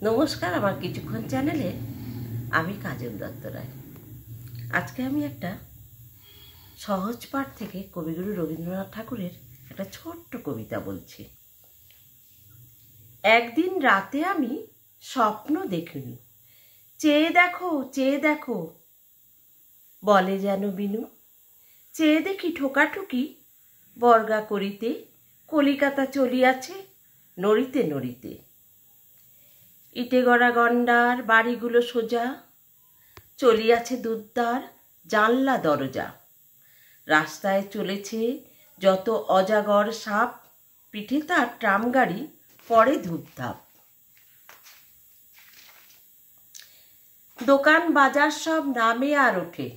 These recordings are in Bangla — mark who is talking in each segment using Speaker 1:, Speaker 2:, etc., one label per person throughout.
Speaker 1: নমস্কার, আমার কিছুক্ষণ চ্যানেলে আমি কাজল দত্ত রায়। আজকে আমি একটা সহজ পাঠ থেকে কবিগুরু রবীন্দ্রনাথ ঠাকুরের একটা ছোট্ট কবিতা বলছি। একদিন রাতে আমি স্বপ্ন দেখিনি, চেয়ে দেখো চেয়ে দেখো বলে যেন বিনু। চেয়ে দেখি ঠোকাঠুকি বর্গা করিতে, কলিকাতা চলিয়াছে নড়িতে নড়িতে। ইটে গড়া গন্ডার বাড়িগুলো সোজা, চলিয়াছে দুদ্দার জানলা দরজা। রাস্তায় চলেছে যত অজাগর সাপ, পিঠে তার ট্রাম গাড়ি পরে ধূপধাপ। দোকান বাজার সব নামে আর ওঠে,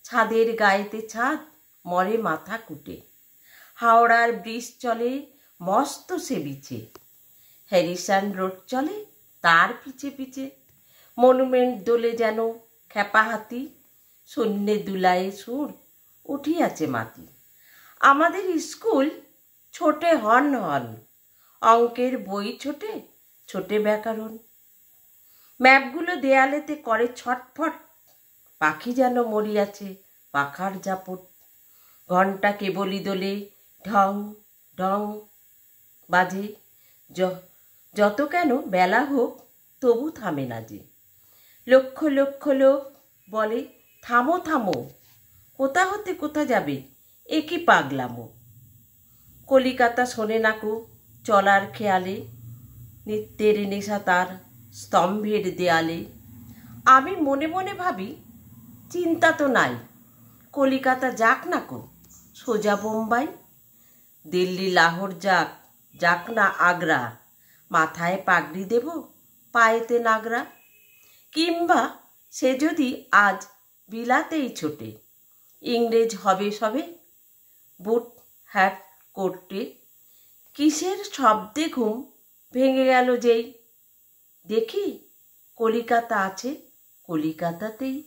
Speaker 1: ছাদের গায়েতে ছাদ মরে মাথা কুটে। হাওড়ার ব্রিজ চলে মস্ত সে বিছে, হ্যারিসন রোড চলে তার পিছে পিছে। মনুমেন্ট দোলে যেন খেপা হাতি, শূন্যে দুলায়ে সুর উঠিয়াছে মাতি। আমাদের স্কুল ছোটে হন হন, অঙ্কের বই ছোটে ছোটে ব্যাকরণ। ম্যাপগুলো দেয়ালেতে করে ছটফট, পাখি যেন মরিয়াছে পাখার জাপট। ঘণ্টা কেবলি দোলে ঢং ঢং বাজে, যত কেন বেলা হোক তবু থামে না যে। লক্ষ লক্ষ লোক বলে থামো থামো, কোথা হতে কোথা যাবে এ কি পাগলামো। কলিকাতা শোনে নাকো চলার খেয়ালে, নিত্যের নেশা তার স্তম্ভের দেয়ালে। আমি মনে মনে ভাবি চিন্তা তো নাই, কলিকাতা যাক নাকো সোজা বোম্বাই। দিল্লি লাহোর যাক, যাক না আগ্রা, মাথায় পাগড়ি দেব পায়েতে নাগরা। কিংবা সে যদি আজ বিলাতেই ছোটে, ইংরেজ হবে সবে বুট হ্যাট করতে। কিসের শব্দে ঘুম ভেঙে গেল যেই, দেখি কলিকাতা আছে কলিকাতাতেই।